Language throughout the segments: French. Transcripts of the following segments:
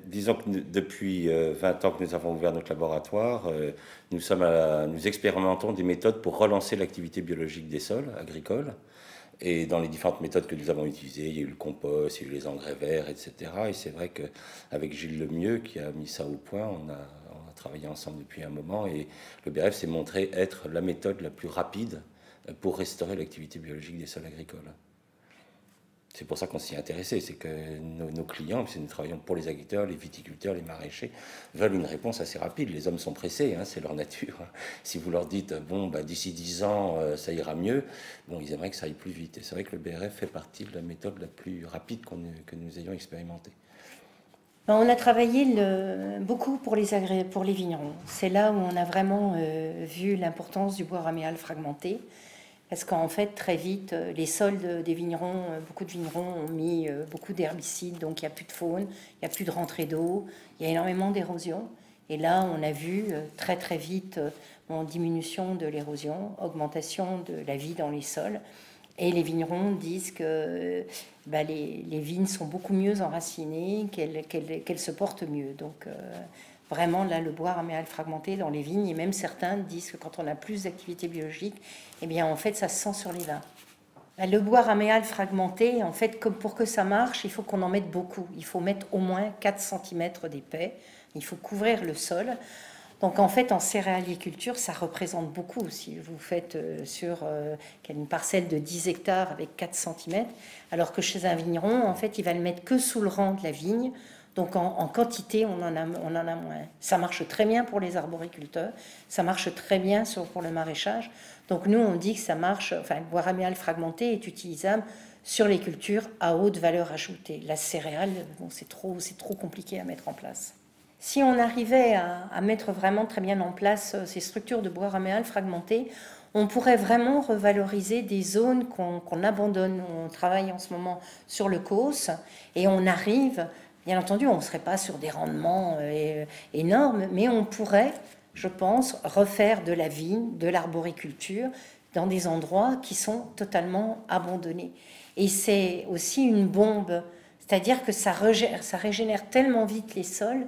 Disons que depuis 20 ans que nous avons ouvert notre laboratoire, nous expérimentons des méthodes pour relancer l'activité biologique des sols agricoles. Et dans les différentes méthodes que nous avons utilisées, il y a eu le compost, il y a eu les engrais verts, etc. Et c'est vrai qu'avec Gilles Lemieux, qui a mis ça au point, on a travaillé ensemble depuis un moment. Et le BRF s'est montré être la méthode la plus rapide pour restaurer l'activité biologique des sols agricoles. C'est pour ça qu'on s'y est intéressé, c'est que nos clients, puisque nous travaillons pour les agriculteurs, les viticulteurs, les maraîchers, veulent une réponse assez rapide. Les hommes sont pressés, hein, c'est leur nature. Si vous leur dites, bon, bah, d'ici 10 ans, ça ira mieux, bon, ils aimeraient que ça aille plus vite. Et c'est vrai que le BRF fait partie de la méthode la plus rapide que nous ayons expérimentée. On a travaillé beaucoup pour pour les vignerons. C'est là où on a vraiment vu l'importance du bois raméal fragmenté. Parce qu'en fait, très vite, les sols des vignerons, beaucoup de vignerons ont mis beaucoup d'herbicides, donc il n'y a plus de faune, il n'y a plus de rentrée d'eau, il y a énormément d'érosion. Et là, on a vu très très vite en diminution de l'érosion, augmentation de la vie dans les sols. Et les vignerons disent que les vignes sont beaucoup mieux enracinées, qu'elles se portent mieux. Donc vraiment, là, le bois raméal fragmenté dans les vignes, et même certains disent que quand on a plus d'activité biologique, eh bien, en fait, ça se sent sur les vins. Le bois raméal fragmenté, en fait, comme pour que ça marche, il faut qu'on en mette beaucoup. Il faut mettre au moins 4 cm d'épais. Il faut couvrir le sol. Donc en fait, en céréaliculture, ça représente beaucoup. Si vous faites sur une parcelle de 10 hectares avec 4 cm, alors que chez un vigneron, en fait, il va le mettre que sous le rang de la vigne. Donc en quantité, on en a moins. Ça marche très bien pour les arboriculteurs, ça marche très bien pour le maraîchage. Donc nous, on dit que ça marche, enfin, le bois raméal fragmenté est utilisable sur les cultures à haute valeur ajoutée. La céréale, bon, c'est trop compliqué à mettre en place. Si on arrivait à mettre vraiment très bien en place ces structures de bois raméal fragmenté, on pourrait vraiment revaloriser des zones qu'on abandonne. On travaille en ce moment sur le COS et on arrive, bien entendu, on ne serait pas sur des rendements énormes, mais on pourrait, je pense, refaire de la vigne, de l'arboriculture dans des endroits qui sont totalement abandonnés. Et c'est aussi une bombe, c'est-à-dire que ça régénère tellement vite les sols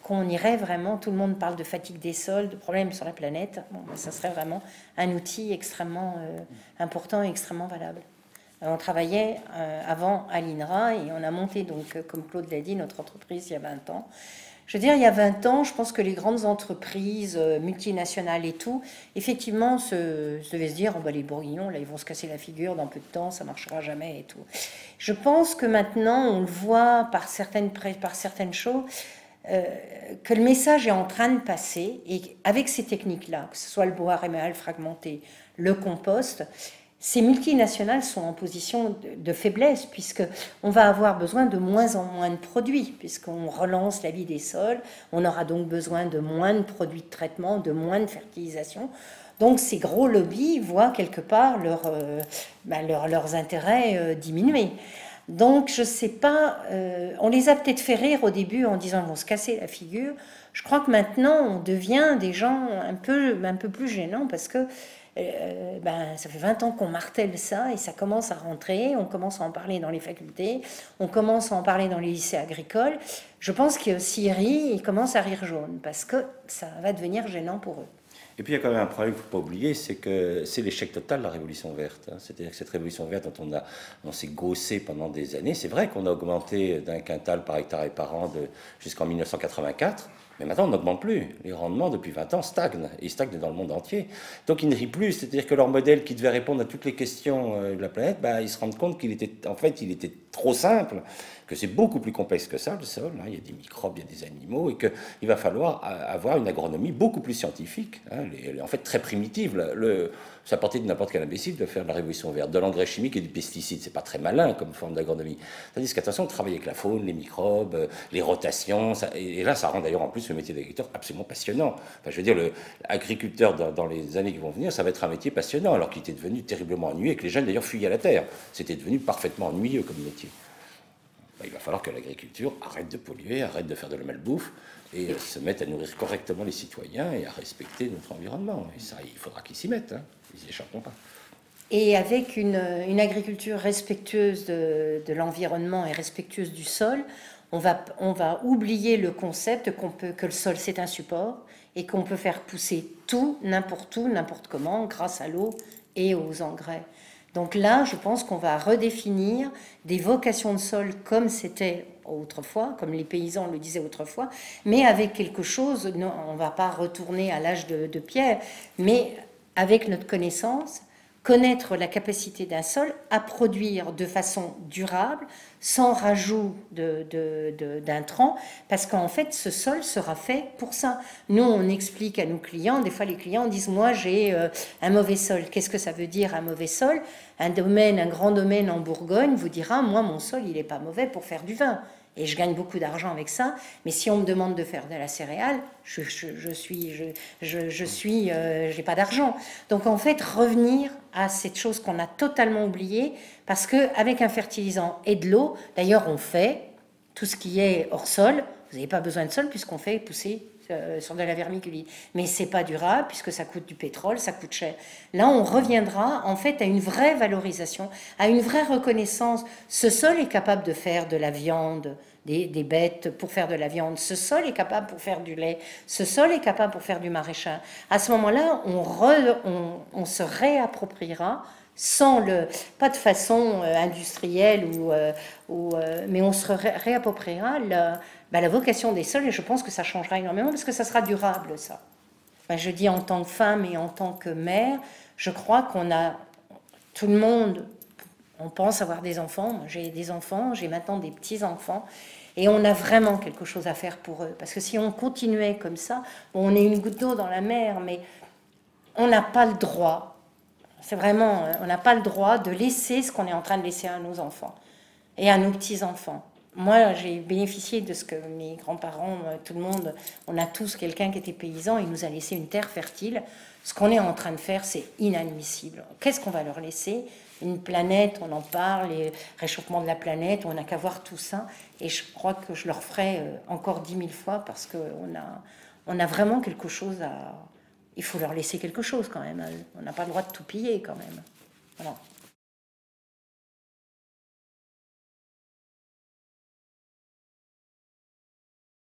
qu'on irait vraiment, tout le monde parle de fatigue des sols, de problèmes sur la planète, bon, ça serait vraiment un outil extrêmement important et extrêmement valable. On travaillait avant à l'INRA et on a monté, donc, comme Claude l'a dit, notre entreprise il y a 20 ans. Je veux dire, il y a 20 ans, je pense que les grandes entreprises multinationales et tout, effectivement, devaient se dire, oh, bah, les bourguignons, là, ils vont se casser la figure dans peu de temps, ça marchera jamais et tout. Je pense que maintenant, on le voit par certaines choses, que le message est en train de passer, et avec ces techniques-là, que ce soit le bois raméal fragmenté, le compost, ces multinationales sont en position de faiblesse, puisqu'on va avoir besoin de moins en moins de produits, puisqu'on relance la vie des sols, on aura donc besoin de moins de produits de traitement, de moins de fertilisation. Donc ces gros lobbies voient quelque part leurs intérêts diminuer. Donc, je ne sais pas, on les a peut-être fait rire au début en disant qu'ils vont se casser la figure. Je crois que maintenant, on devient des gens un peu plus gênants parce que ça fait 20 ans qu'on martèle ça et ça commence à rentrer. On commence à en parler dans les facultés, on commence à en parler dans les lycées agricoles. Je pense que s'ils rient, ils commencent à rire jaune parce que ça va devenir gênant pour eux. Et puis il y a quand même un problème qu'il ne faut pas oublier, c'est que c'est l'échec total de la révolution verte. Hein. C'est-à-dire que cette révolution verte dont on s'est gaussé pendant des années, c'est vrai qu'on a augmenté d'un quintal par hectare et par an jusqu'en 1984, mais maintenant on n'augmente plus. Les rendements depuis 20 ans stagnent, et ils stagnent dans le monde entier. Donc ils ne rient plus, c'est-à-dire que leur modèle qui devait répondre à toutes les questions de la planète, ils se rendent compte qu'il était, il était trop simple, que c'est beaucoup plus complexe que ça, le sol. Hein. Il y a des microbes, il y a des animaux, et qu'il va falloir avoir une agronomie beaucoup plus scientifique, hein, en fait très primitive. C'est à portée de n'importe quel imbécile de faire de la révolution verte, de l'engrais chimique et du pesticide. C'est pas très malin comme forme d'agronomie. Tandis qu'attention, on travaille avec la faune, les microbes, les rotations, et là, ça rend d'ailleurs en plus le métier d'agriculteur absolument passionnant. Enfin, je veux dire, l'agriculteur dans les années qui vont venir, ça va être un métier passionnant, alors qu'il était devenu terriblement ennuyeux et que les jeunes d'ailleurs fuyaient la terre. C'était devenu parfaitement ennuyeux comme métier. Il va falloir que l'agriculture arrête de polluer, arrête de faire de la malbouffe et se mette à nourrir correctement les citoyens et à respecter notre environnement. Et ça, il faudra qu'ils s'y mettent. Hein. Ils n'y échapperont pas. et avec une agriculture respectueuse de l'environnement et respectueuse du sol, on va oublier le concept que le sol c'est un support et qu'on peut faire pousser tout, n'importe comment, grâce à l'eau et aux engrais. Donc là, je pense qu'on va redéfinir des vocations de sol comme c'était autrefois, comme les paysans le disaient autrefois, mais avec quelque chose, non, on ne va pas retourner à l'âge de pierre, mais avec notre connaissance, connaître la capacité d'un sol à produire de façon durable, sans rajout d'intrants, parce qu'en fait, ce sol sera fait pour ça. Nous, on explique à nos clients, des fois les clients disent, moi j'ai un mauvais sol. Qu'est-ce que ça veut dire un mauvais sol? Un grand domaine en Bourgogne vous dira, moi mon sol, il n'est pas mauvais pour faire du vin. Et je gagne beaucoup d'argent avec ça. Mais si on me demande de faire de la céréale, j'ai pas d'argent. Donc en fait, revenir à cette chose qu'on a totalement oubliée, parce qu'avec un fertilisant et de l'eau, d'ailleurs on fait tout ce qui est hors sol. Vous n'avez pas besoin de sol puisqu'on fait pousser sur de la vermiculite. Mais c'est pas durable puisque ça coûte du pétrole, ça coûte cher. Là, on reviendra en fait à une vraie valorisation, à une vraie reconnaissance. Ce sol est capable de faire de la viande, des bêtes pour faire de la viande. Ce sol est capable pour faire du lait. Ce sol est capable pour faire du maraîchage. À ce moment-là, on se réappropriera pas de façon industrielle, mais on se réappropriera la vocation des sols, et je pense que ça changera énormément parce que ça sera durable, ça. Je dis en tant que femme et en tant que mère, je crois qu'on a, tout le monde, on pense avoir des enfants. Moi, j'ai des enfants, j'ai maintenant des petits-enfants, et on a vraiment quelque chose à faire pour eux. Parce que si on continuait comme ça, bon, on est une goutte d'eau dans la mer, mais on n'a pas le droit. C'est vraiment, on n'a pas le droit de laisser ce qu'on est en train de laisser à nos enfants et à nos petits-enfants. Moi, j'ai bénéficié de ce que mes grands-parents, tout le monde, on a tous quelqu'un qui était paysan, il nous a laissé une terre fertile. Ce qu'on est en train de faire, c'est inadmissible. Qu'est-ce qu'on va leur laisser? Une planète, on en parle, les réchauffements de la planète, on n'a qu'à voir tout ça. Et je crois que je leur ferai encore 10 000 fois parce qu'on a vraiment quelque chose à... Il faut leur laisser quelque chose quand même. On n'a pas le droit de tout piller quand même. Voilà.